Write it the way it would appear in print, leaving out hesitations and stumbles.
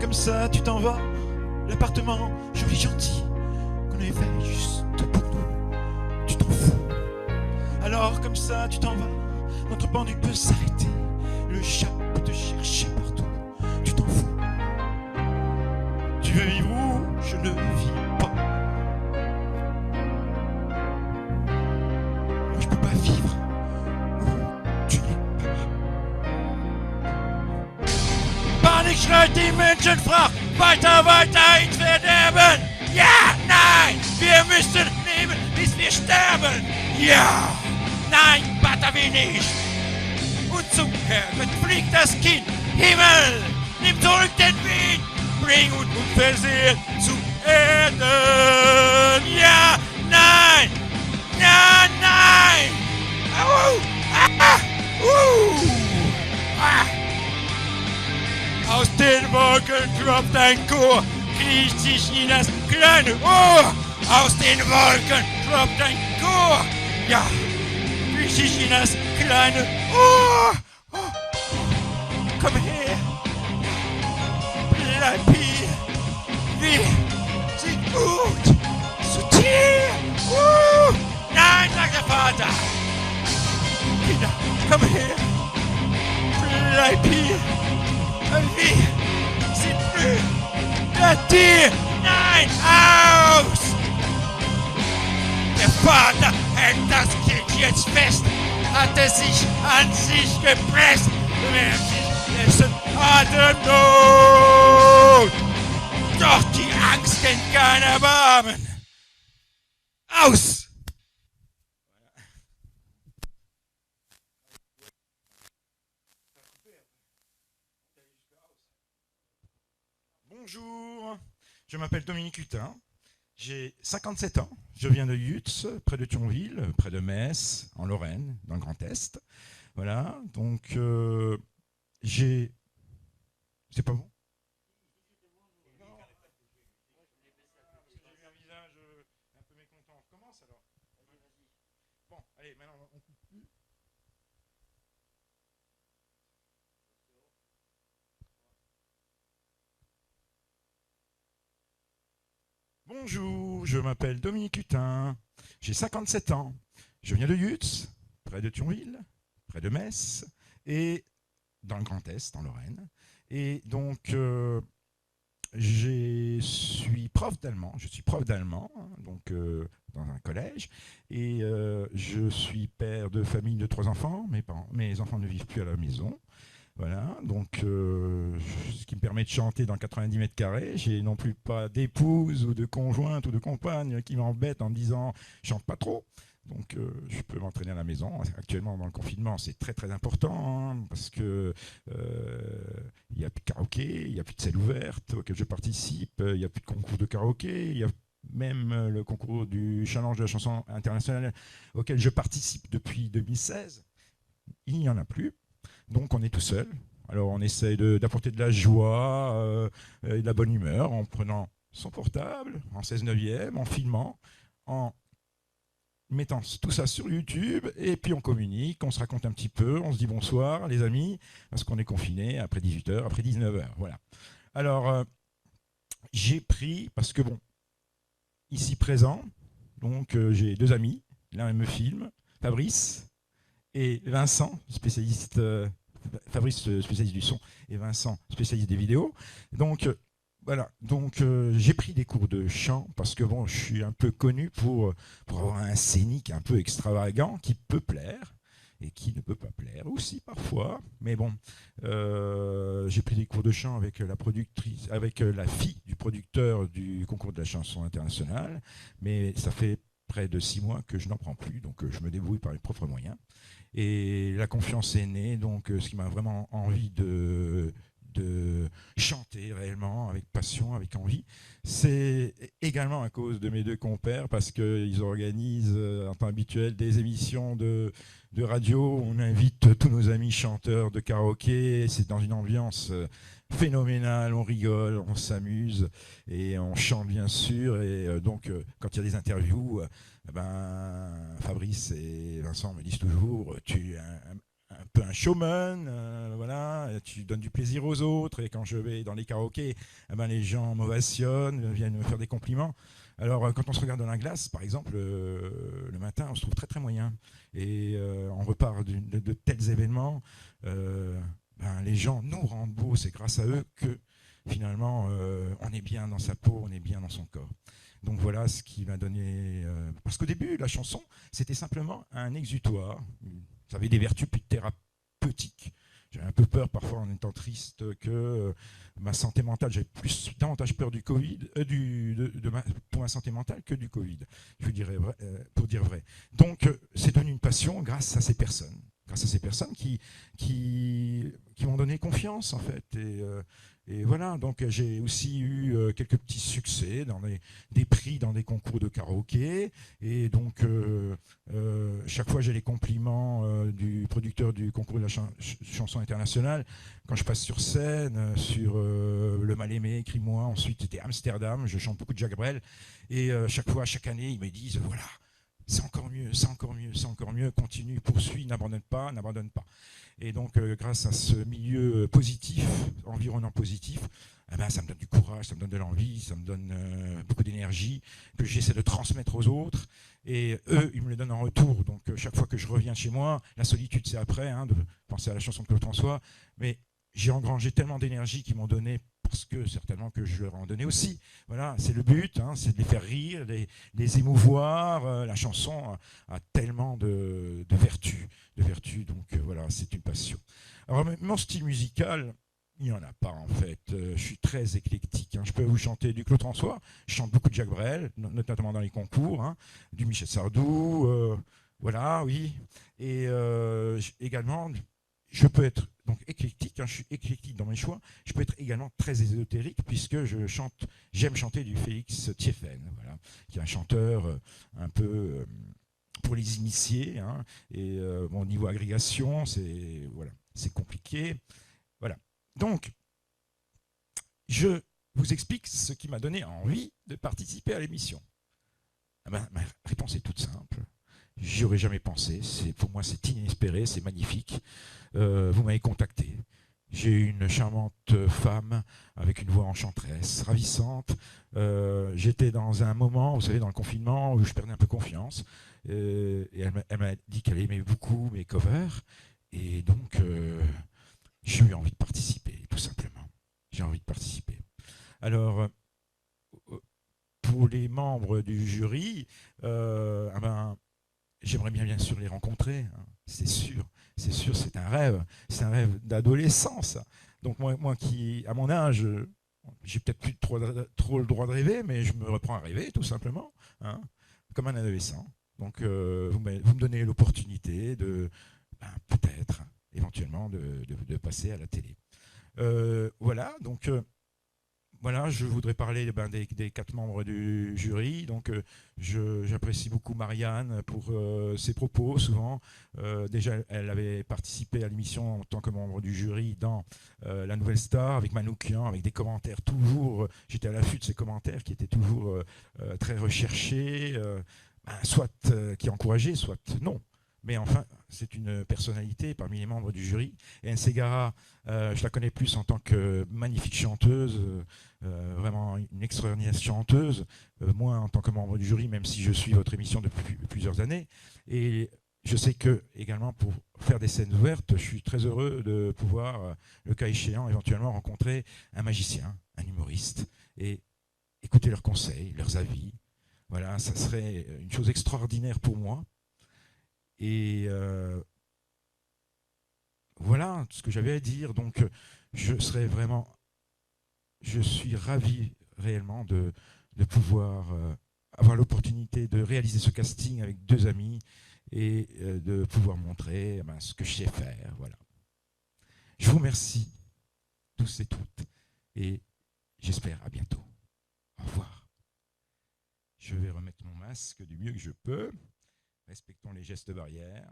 comme ça, tu t'en vas. L'appartement joli, gentil, qu'on avait fait juste pour nous. Tu t'en fous. Alors, comme ça, tu t'en vas. Notre pendule peut s'arrêter. Le chat peut te chercher partout. Tu t'en fous. Tu veux vivre où? Je ne vis pas. Moi, je peux pas vivre où tu n'es pas. Panikschrei, die Menschen fragt. Weiter, weiter ins Verderben. Ja, nein, wir müssen leben, bis wir sterben. Ja, nein, Batterweh nicht. Und zum Herrgott fliegt das Kind. Himmel, nimm zurück den Wind. Bring uns unversehrt zu Erden. Ja, nein, ja, nein. Au, ah, ah. Aus den Wolken klopft ein Chor, kriecht sich in das kleine Ohr. Aus den Wolken klopft ein Chor, ja, kriecht sich in das kleine Ohr. Oh. Komm her, bleib hier, wir sind gut zu dir. Nein, sagt der Vater. Kinder, komm her, bleib hier. Wir sind für dir. Nein, aus! Der Vater hält das Kind jetzt fest, hat es sich an sich gepresst, wehrt sich dessen Atemnot. Doch die Angst kennt kein Erbarmen. Aus! Bonjour, je m'appelle Dominique Hutin, j'ai 57 ans, je viens de Yutz, près de Thionville, près de Metz, en Lorraine, dans le Grand Est. Voilà, donc j'ai... C'est pas bon? J'ai eu un visage un peu mécontent. On commence alors? Bon, allez, maintenant on coupe plus. Bonjour, je m'appelle Dominique Hutin, j'ai 57 ans, je viens de Yutz, près de Thionville, près de Metz, et dans le Grand Est, en Lorraine. Et donc, je suis prof d'allemand, donc dans un collège, et je suis père de famille de 3 enfants, mes enfants ne vivent plus à la maison. Voilà, donc ce qui me permet de chanter dans 90 mètres carrés. J'ai non plus pas d'épouse ou de conjointe ou de compagne qui m'embête en me disant « chante pas trop ». Donc je peux m'entraîner à la maison. Actuellement, dans le confinement, c'est très très important hein, parce que il n'y a plus de karaoké, il n'y a plus de scène ouverte auquel je participe, il n'y a plus de concours de karaoké, il y a même le concours du challenge de la chanson internationale auquel je participe depuis 2016. Il n'y en a plus. Donc on est tout seul. Alors on essaye d'apporter de la joie et de la bonne humeur en prenant son portable, en 16/9, en filmant, en mettant tout ça sur YouTube, et puis on communique, on se raconte un petit peu, on se dit bonsoir les amis, parce qu'on est confinés après 18h, après 19h. Voilà. Alors j'ai pris, parce que bon, ici présent, donc j'ai 2 amis, l'un me filme, Fabrice, et Vincent, spécialiste, Fabrice spécialiste du son et Vincent spécialiste des vidéos. Donc voilà, donc j'ai pris des cours de chant parce que bon, je suis un peu connu pour avoir un scénique un peu extravagant qui peut plaire et qui ne peut pas plaire aussi parfois. Mais bon, j'ai pris des cours de chant avec la productrice, avec la fille du producteur du concours de la chanson internationale, mais ça fait près de 6 mois que je n'en prends plus, donc je me débrouille par mes propres moyens. Et la confiance est née, donc ce qui m'a vraiment envie de chanter réellement, avec passion, avec envie. C'est également à cause de mes 2 compères, parce qu'ils organisent en temps habituel des émissions de radio. On invite tous nos amis chanteurs de karaoké. C'est dans une ambiance phénoménale, on rigole, on s'amuse et on chante bien sûr. Et donc quand il y a des interviews, Fabrice et Vincent me disent toujours « tu es un peu un showman, voilà, tu donnes du plaisir aux autres, et quand je vais dans les karaokés, eh ben, les gens m'ovationnent, viennent me faire des compliments. Alors quand on se regarde dans la glace, par exemple, le matin, on se trouve très très moyen, et on repart de tels événements, ben, les gens nous rendent beaux, c'est grâce à eux que finalement on est bien dans sa peau, on est bien dans son corps. Donc voilà ce qui m'a donné... parce qu'au début, la chanson, c'était simplement un exutoire. Ça avait des vertus plus thérapeutiques. J'avais un peu peur parfois en étant triste que ma santé mentale, j'avais davantage peur du Covid, pour ma santé mentale que du Covid, je dirais vrai, pour dire vrai. Donc c'est devenu une passion grâce à ces personnes. Grâce à ces personnes qui m'ont donné confiance en fait. Et voilà, donc j'ai aussi eu quelques petits succès dans des prix dans des concours de karaoké. Et donc chaque fois j'ai les compliments du producteur du concours de la chanson internationale. Quand je passe sur scène, sur Le Mal-Aimé, Écris-moi, ensuite c'était Amsterdam, je chante beaucoup de Jacques Brel. Et chaque fois, chaque année, ils me disent, voilà, c'est encore mieux, c'est encore mieux, c'est encore mieux, continue, poursuis, n'abandonne pas, n'abandonne pas. Et donc, grâce à ce milieu positif, environnement positif, eh ben, ça me donne du courage, ça me donne de l'envie, ça me donne beaucoup d'énergie que j'essaie de transmettre aux autres. Et eux, ils me le donnent en retour. Donc, chaque fois que je reviens chez moi, la solitude, c'est après, hein, de penser à la chanson de Claude François. Mais j'ai engrangé tellement d'énergie qu'ils m'ont donné parce que certainement que je leur en donnais aussi. Voilà, c'est le but, hein, c'est de les faire rire, les émouvoir. La chanson a tellement de vertus, donc voilà, c'est une passion. Alors mon style musical, il n'y en a pas en fait. Je suis très éclectique. Hein. Je peux vous chanter du Claude François, je chante beaucoup de Jacques Brel, notamment dans les concours, hein, du Michel Sardou, voilà, oui. Et également, je peux être donc éclectique, hein, je suis éclectique dans mes choix. Je peux être également très ésotérique puisque j'aime chanter du Félix Thiéphène, voilà, qui est un chanteur un peu pour les initiés, hein, et bon, niveau agrégation, c'est voilà, c'est compliqué, voilà. Donc, je vous explique ce qui m'a donné envie de participer à l'émission. Ah ben, ma réponse est toute simple. J'y aurais jamais pensé. Pour moi, c'est inespéré, c'est magnifique. Vous m'avez contacté. J'ai une charmante femme avec une voix enchanteresse, ravissante. J'étais dans un moment, vous savez, dans le confinement, où je perdais un peu confiance. Et elle m'a dit qu'elle aimait beaucoup mes covers. Et donc, j'ai eu envie de participer, tout simplement. J'ai envie de participer. Alors, pour les membres du jury, ah ben, j'aimerais bien sûr les rencontrer, hein. C'est sûr, c'est un rêve d'adolescence. Donc moi qui, à mon âge, j'ai peut-être plus trop le droit de rêver, mais je me reprends à rêver tout simplement, hein, comme un adolescent. Donc vous me donnez l'opportunité de, ben, peut-être, éventuellement, de passer à la télé. Voilà, donc voilà, je voudrais parler des 4 membres du jury. Donc, j'apprécie beaucoup Marianne pour ses propos, souvent. Déjà, elle avait participé à l'émission en tant que membre du jury dans La Nouvelle Star, avec Manoukian, avec des commentaires toujours... J'étais à l'affût de ces commentaires qui étaient toujours très recherchés, soit qui encourageaient, soit non. Mais enfin, c'est une personnalité parmi les membres du jury. Et Nsegara, je la connais plus en tant que magnifique chanteuse, vraiment une extraordinaire chanteuse, moi en tant que membre du jury, même si je suis votre émission depuis plusieurs années. Et je sais que, également, pour faire des scènes ouvertes, je suis très heureux de pouvoir, le cas échéant, éventuellement rencontrer un magicien, un humoriste, et écouter leurs conseils, leurs avis. Voilà, ça serait une chose extraordinaire pour moi. Et voilà ce que j'avais à dire. Donc, je suis ravi réellement de pouvoir avoir l'opportunité de réaliser ce casting avec 2 amis et de pouvoir montrer ce que je sais faire. Voilà. Je vous remercie tous et toutes et j'espère à bientôt. Au revoir. Je vais remettre mon masque du mieux que je peux. Respectons les gestes barrières.